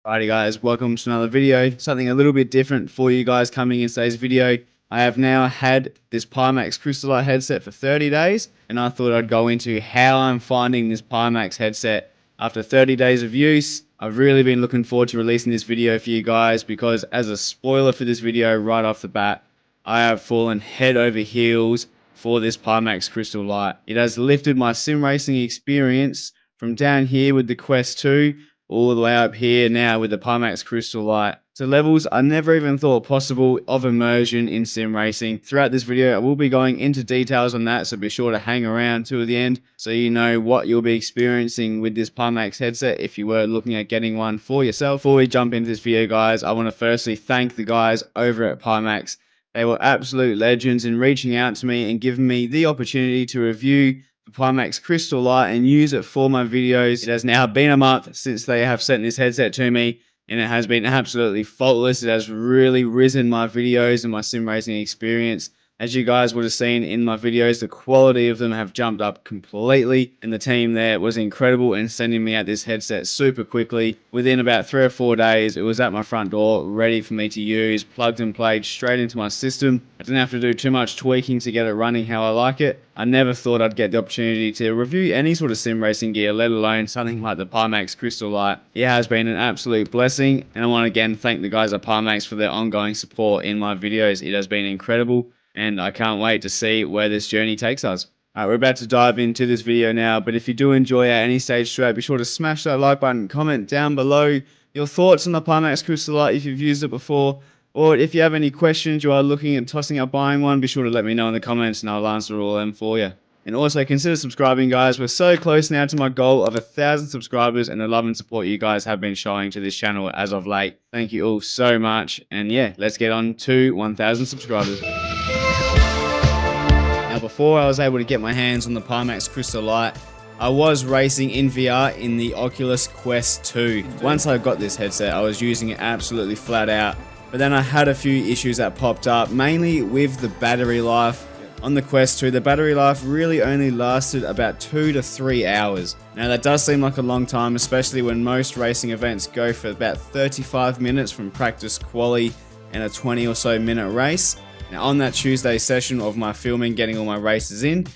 Alrighty guys, welcome to another video. Something a little bit different for you guys coming in today's video. I have now had this Pimax Crystal Light headset for 30 days, and I thought I'd go into how I'm finding this Pimax headset after 30 days of use. I've really been looking forward to releasing this video for you guys because as a spoiler for this video right off the bat, I have fallen head over heels for this Pimax Crystal Light. It has lifted my sim racing experience from down here with the Quest 2 all the way up here now with the Pimax Crystal Light to levels I never even thought possible of immersion in sim racing. Throughout this video I will be going into details on that, so be sure to hang around to the end so you know what you'll be experiencing with this Pimax headset if you were looking at getting one for yourself. Before we jump into this video guys, I want to firstly thank the guys over at Pimax. They were absolute legends in reaching out to me and giving me the opportunity to review the Pimax Crystal Light and use it for my videos. It has now been a month since they have sent this headset to me, and it has been absolutely faultless. It has really risen my videos and my sim racing experience. As you guys would have seen in my videos, the quality of them have jumped up completely, and the team there was incredible in sending me out this headset super quickly. Within about 3 or 4 days, it was at my front door, ready for me to use, plugged and played straight into my system. I didn't have to do too much tweaking to get it running how I like it. I never thought I'd get the opportunity to review any sort of sim racing gear, let alone something like the Pimax Crystal Light. It has been an absolute blessing, and I want to again thank the guys at Pimax for their ongoing support in my videos. It has been incredible, and I can't wait to see where this journey takes us. Alright, we're about to dive into this video now, but if you do enjoy at any stage throughout, be sure to smash that like button, comment down below your thoughts on the Pimax Crystal Light if you've used it before, or if you have any questions you are looking at tossing up buying one, be sure to let me know in the comments and I'll answer all of them for you. And also consider subscribing guys, we're so close now to my goal of 1,000 subscribers, and the love and support you guys have been showing to this channel as of late. Thank you all so much, and yeah, let's get on to 1,000 subscribers. Now before I was able to get my hands on the Pimax Crystal Light, I was racing in VR in the Oculus Quest 2. Once I got this headset, I was using it absolutely flat out, but then I had a few issues that popped up, mainly with the battery life. On the Quest 2, the battery life really only lasted about 2 to 3 hours. Now that does seem like a long time, especially when most racing events go for about 35 minutes from practice quali and a 20 or so minute race. Now on that Tuesday session of my filming, getting all my races in,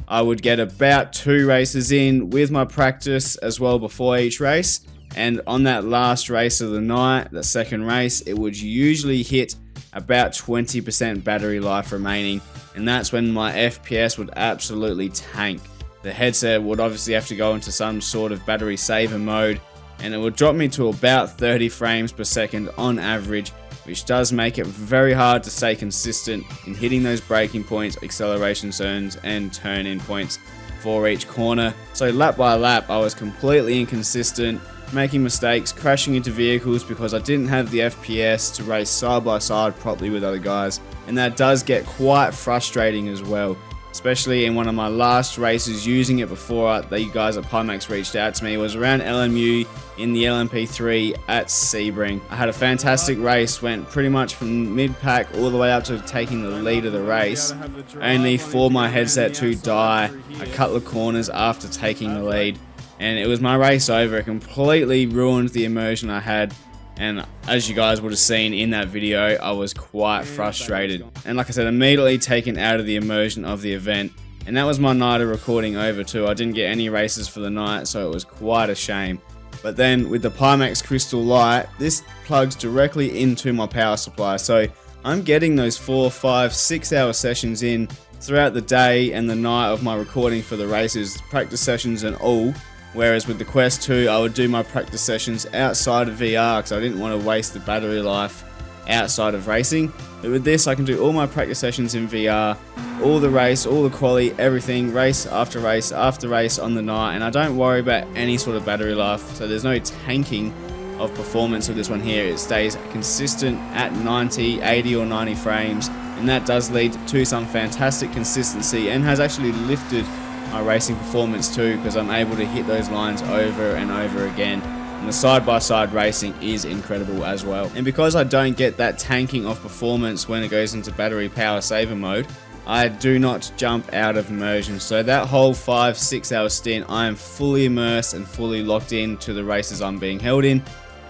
I would get about 2 races in with my practice as well before each race. And on that last race of the night, the second race, it would usually hit about 20% battery life remaining. And that's when my FPS would absolutely tank. The headset would obviously have to go into some sort of battery saver mode, and it would drop me to about 30 frames per second on average, which does make it very hard to stay consistent in hitting those braking points, acceleration zones, and turn-in points for each corner. So lap by lap, I was completely inconsistent, making mistakes, crashing into vehicles because I didn't have the FPS to race side by side properly with other guys, and that does get quite frustrating as well, especially in one of my last races using it before the guys at Pimax reached out to me. It was around LMU in the LMP3 at Sebring. I had a fantastic race, went pretty much from mid-pack all the way up to taking the lead of the race, only for my headset to die a couple of corners after taking the lead. And it was my race over. It completely ruined the immersion I had. And as you guys would have seen in that video, I was quite frustrated. And like I said, immediately taken out of the immersion of the event. And that was my night of recording over too. I didn't get any races for the night, so it was quite a shame. But then with the Pimax Crystal Light, this plugs directly into my power supply. So I'm getting those 4, 5, 6 hour sessions in throughout the day and the night of my recording for the races, practice sessions and all. Whereas with the Quest 2, I would do my practice sessions outside of VR because I didn't want to waste the battery life outside of racing. But with this, I can do all my practice sessions in VR, all the race, all the quali, everything, race after race after race on the night, and I don't worry about any sort of battery life, so there's no tanking of performance with this one here. It stays consistent at 90, 80 or 90 frames, and that does lead to some fantastic consistency and has actually lifted my racing performance too, because I'm able to hit those lines over and over again. And the side-by-side racing is incredible as well. And because I don't get that tanking of performance when it goes into battery power saver mode, I do not jump out of immersion. So that whole 5-6 hour stint, I am fully immersed and fully locked in to the races I'm being held in.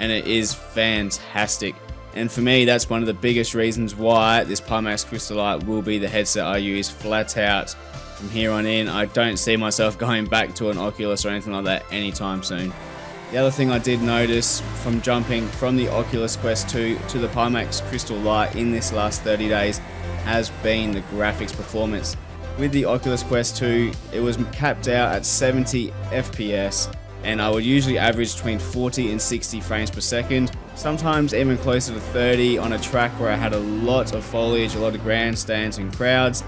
and it is fantastic. And for me, that's one of the biggest reasons why this Pimax Crystal Light will be the headset I use flat out from here on in. I don't see myself going back to an Oculus or anything like that anytime soon. The other thing I did notice from jumping from the Oculus Quest 2 to the Pimax Crystal Light in this last 30 days has been the graphics performance. With the Oculus Quest 2, it was capped out at 70 FPS, and I would usually average between 40 and 60 frames per second, sometimes even closer to 30 on a track where I had a lot of foliage, a lot of grandstands and crowds,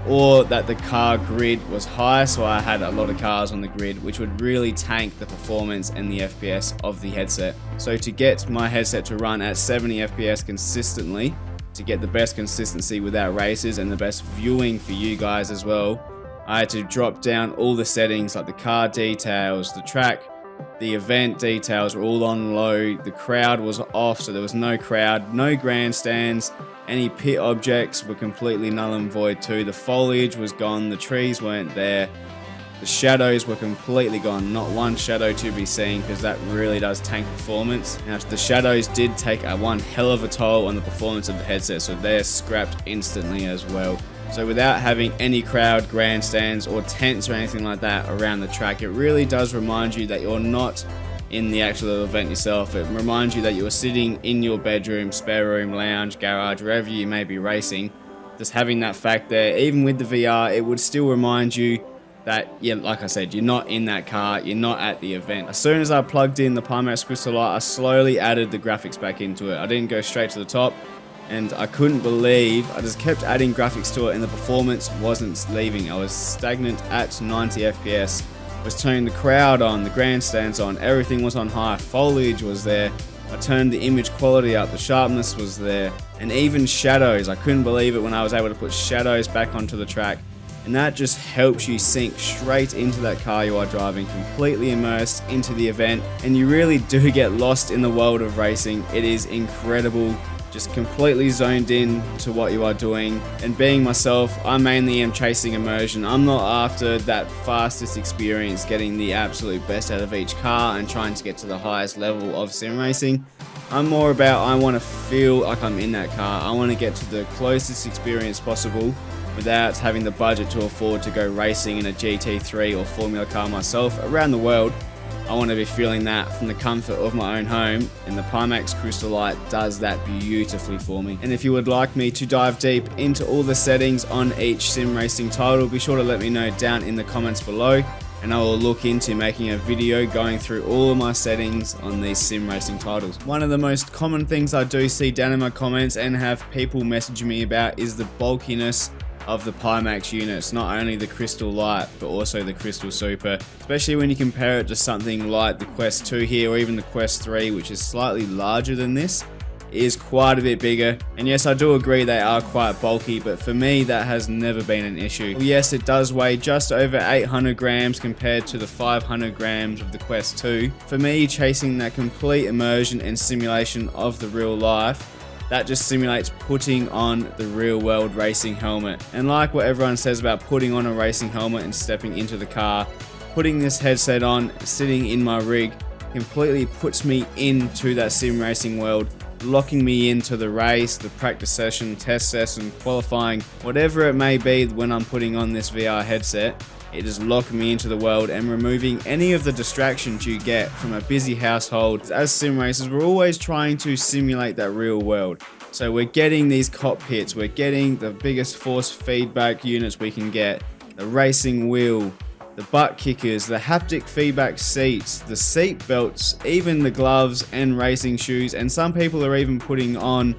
or that the car grid was high, so I had a lot of cars on the grid, which would really tank the performance and the FPS of the headset. So to get my headset to run at 70 FPS consistently, to get the best consistency without races and the best viewing for you guys as well, I had to drop down all the settings like the car details, the track, the event details were all on low, the crowd was off, so there was no crowd, no grandstands, any pit objects were completely null and void too, the foliage was gone, the trees weren't there, the shadows were completely gone, not one shadow to be seen, because that really does tank performance. Now the shadows did take one hell of a toll on the performance of the headset, so they're scrapped instantly as well. So without having any crowd, grandstands or tents or anything like that around the track, it really does remind you that you're not in the actual event yourself. It reminds you that you're sitting in your bedroom, spare room, lounge, garage, wherever you may be racing. Just having that fact there, even with the VR, it would still remind you that, yeah, like I said, you're not in that car, you're not at the event. As soon as I plugged in the Pimax Crystal Light, I slowly added the graphics back into it. I didn't go straight to the top, and I couldn't believe, I just kept adding graphics to it and the performance wasn't leaving. I was stagnant at 90 FPS. I was turning the crowd on, the grandstands on, everything was on high, foliage was there. I turned the image quality up, the sharpness was there, and even shadows. I couldn't believe it when I was able to put shadows back onto the track. And that just helps you sink straight into that car you are driving, completely immersed into the event, and you really do get lost in the world of racing. It is incredible, just completely zoned in to what you are doing. And being myself, I mainly am chasing immersion. I'm not after that fastest experience, getting the absolute best out of each car and trying to get to the highest level of sim racing. I'm more about, I want to feel like I'm in that car. I want to get to the closest experience possible without having the budget to afford to go racing in a GT3 or Formula car myself around the world. I want to be feeling that from the comfort of my own home, and the Pimax Crystal Light does that beautifully for me. And if you would like me to dive deep into all the settings on each sim racing title, be sure to let me know down in the comments below, and I will look into making a video going through all of my settings on these sim racing titles. One of the most common things I do see down in my comments and have people messaging me about is the bulkiness of the Pimax units, not only the Crystal Light but also the Crystal Super, especially when you compare it to something like the Quest 2 here, or even the Quest 3, which is slightly larger than this. It is quite a bit bigger, and yes, I do agree they are quite bulky, but for me that has never been an issue. Yes, it does weigh just over 800 grams compared to the 500 grams of the Quest 2. For me, chasing that complete immersion and simulation of the real life, that just simulates putting on the real world racing helmet. And like what everyone says about putting on a racing helmet and stepping into the car, putting this headset on, sitting in my rig, completely puts me into that sim racing world, locking me into the race, the practice session, test session, qualifying, whatever it may be when I'm putting on this VR headset. It is locking me into the world and removing any of the distractions you get from a busy household. As sim racers, we're always trying to simulate that real world. So we're getting these cockpits, we're getting the biggest force feedback units we can get, the racing wheel, the butt kickers, the haptic feedback seats, the seat belts, even the gloves and racing shoes, and some people are even putting on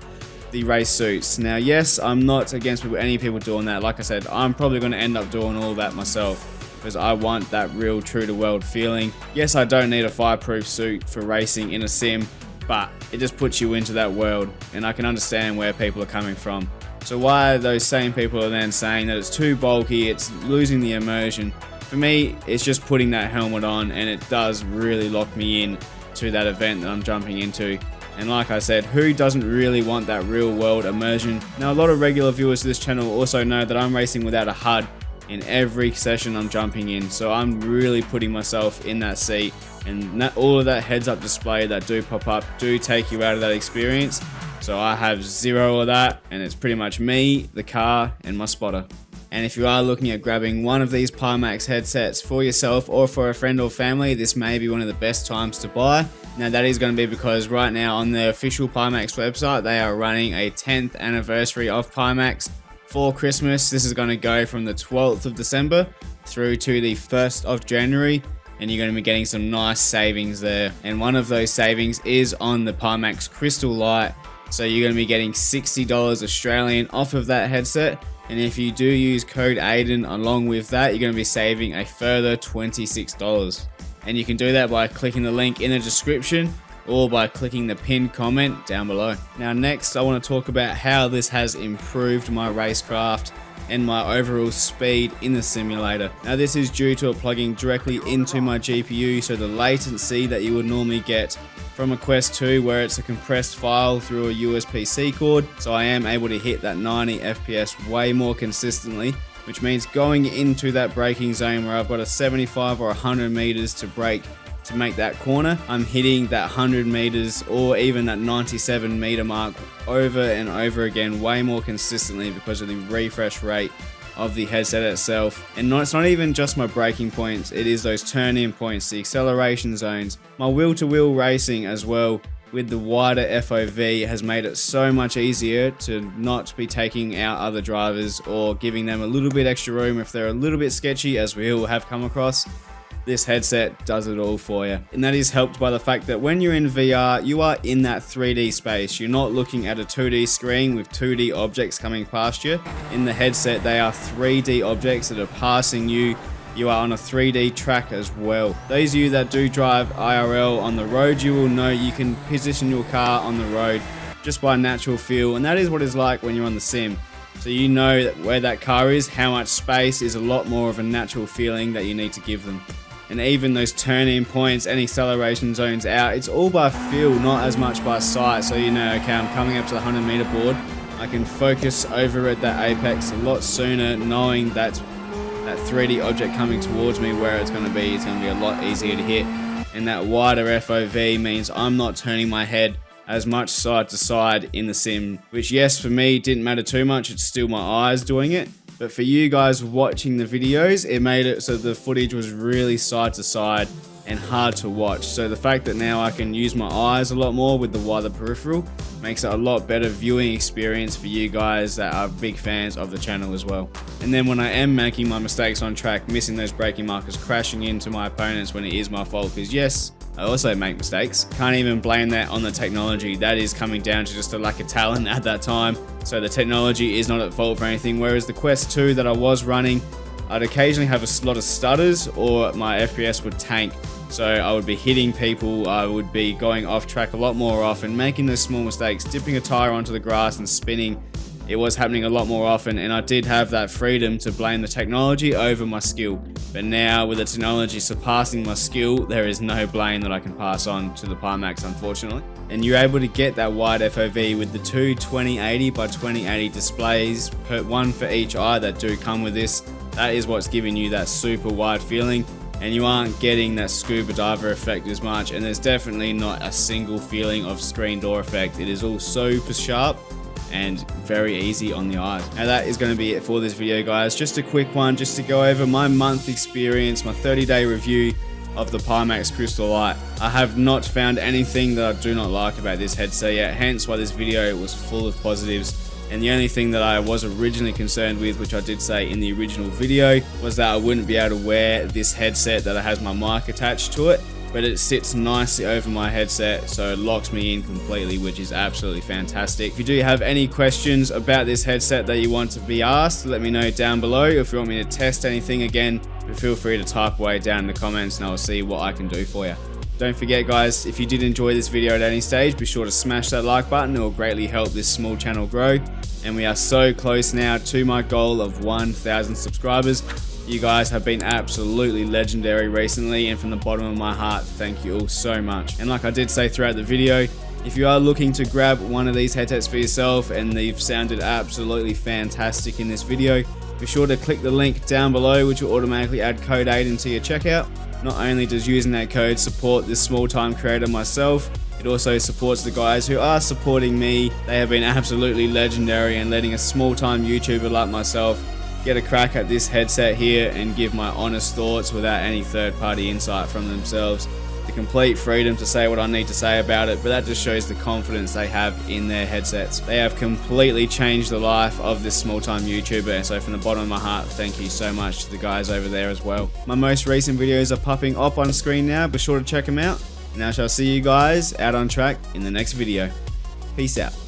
the race suits. Now yes, I'm not against any people doing that. Like I said, I'm probably going to end up doing all that myself because I want that real true to world feeling. Yes, I don't need a fireproof suit for racing in a sim, but it just puts you into that world, and I can understand where people are coming from. So why those same people are then saying that it's too bulky, it's losing the immersion? For me, it's just putting that helmet on, and it does really lock me in to that event that I'm jumping into. And like I said, who doesn't really want that real world immersion? Now, a lot of regular viewers to this channel also know that I'm racing without a HUD. in every session I'm jumping in. So I'm really putting myself in that seat, and all of that heads-up display that do pop up do take you out of that experience. So I have zero of that, and it's pretty much me, the car, and my spotter. And if you are looking at grabbing one of these Pimax headsets for yourself or for a friend or family, this may be one of the best times to buy. Now that is going to be because right now on the official Pimax website, they are running a 10th anniversary of Pimax for Christmas. This is going to go from the 12th of December through to the 1st of January. And you're going to be getting some nice savings there. And one of those savings is on the Pimax Crystal Light. So you're going to be getting $60 Australian off of that headset. And if you do use code Aidan along with that, you're going to be saving a further $26. And you can do that by clicking the link in the description or by clicking the pinned comment down below. Now next, I want to talk about how this has improved my racecraft and my overall speed in the simulator. Now this is due to it plugging directly into my GPU, so the latency that you would normally get from a Quest 2 where it's a compressed file through a USB-C cord, so I am able to hit that 90 FPS way more consistently, which means going into that braking zone where I've got a 75 or 100 meters to brake to make that corner, I'm hitting that 100 meters or even that 97 meter mark over and over again way more consistently because of the refresh rate of the headset itself. And it's not even just my braking points, it is those turn-in points, the acceleration zones, my wheel-to-wheel racing as well. With the wider FOV has made it so much easier to not be taking out other drivers or giving them a little bit extra room if they're a little bit sketchy, as we all have come across. This headset does it all for you. And that is helped by the fact that when you're in VR, you are in that 3D space. You're not looking at a 2D screen with 2D objects coming past you. In the headset, they are 3D objects that are passing you. You are on a 3D track as well. Those of you that do drive IRL on the road, you will know you can position your car on the road just by natural feel. And that is what it's like when you're on the sim. So you know that where that car is, how much space is a lot more of a natural feeling that you need to give them. And even those turn-in points and acceleration zones out, it's all by feel, not as much by sight. So you know, okay, I'm coming up to the 100 meter board. I can focus over at that apex a lot sooner, knowing that that 3D object coming towards me where it's going to be a lot easier to hit. And that wider FOV means I'm not turning my head as much side to side in the sim, which yes, for me didn't matter too much. It's still my eyes doing it. But for you guys watching the videos, it made it so the footage was really side to side and hard to watch. So the fact that now I can use my eyes a lot more with the wider peripheral makes it a lot better viewing experience for you guys that are big fans of the channel as well. And then when I am making my mistakes on track, missing those braking markers, crashing into my opponents when it is my fault, because yes, I also make mistakes. Can't even blame that on the technology. That is coming down to just a lack of talent at that time. So the technology is not at fault for anything. Whereas the Quest 2 that I was running, I'd occasionally have a lot of stutters or my FPS would tank. So I would be hitting people, I would be going off track a lot more often, making those small mistakes, dipping a tire onto the grass and spinning. It was happening a lot more often, and I did have that freedom to blame the technology over my skill. But now with the technology surpassing my skill, there is no blame that I can pass on to the Pimax, unfortunately. And you're able to get that wide FOV with the two 2080 by 2080 displays, one for each eye that do come with this. That is what's giving you that super wide feeling, and you aren't getting that scuba diver effect as much, and there's definitely not a single feeling of screen door effect. It is all super sharp and very easy on the eyes. Now that is going to be it for this video, guys. Just a quick one just to go over my month experience, my 30-day review of the Pimax Crystal Light. I have not found anything that I do not like about this headset yet, hence why this video was full of positives. And the only thing that I was originally concerned with, which I did say in the original video, was that I wouldn't be able to wear this headset that has my mic attached to it. But it sits nicely over my headset, so it locks me in completely, which is absolutely fantastic. If you do have any questions about this headset that you want to be asked, let me know down below. If you want me to test anything again, feel free to type away down in the comments and I'll see what I can do for you. Don't forget, guys, if you did enjoy this video at any stage, be sure to smash that like button. It will greatly help this small channel grow. And we are so close now to my goal of 1,000 subscribers. You guys have been absolutely legendary recently, and from the bottom of my heart, thank you all so much. And like I did say throughout the video, if you are looking to grab one of these headsets for yourself and they've sounded absolutely fantastic in this video, Be sure to click the link down below, which will automatically add code Aidan to your checkout. Not only does using that code support this small-time creator myself, it also supports the guys who are supporting me. They have been absolutely legendary and letting a small-time YouTuber like myself get a crack at this headset here and give my honest thoughts without any third-party insight from themselves. The complete freedom to say what I need to say about it, but that just shows the confidence they have in their headsets. They have completely changed the life of this small-time YouTuber, and so from the bottom of my heart, thank you so much to the guys over there as well. My most recent videos are popping up on screen now, be sure to check them out, and I shall see you guys out on track in the next video. Peace out.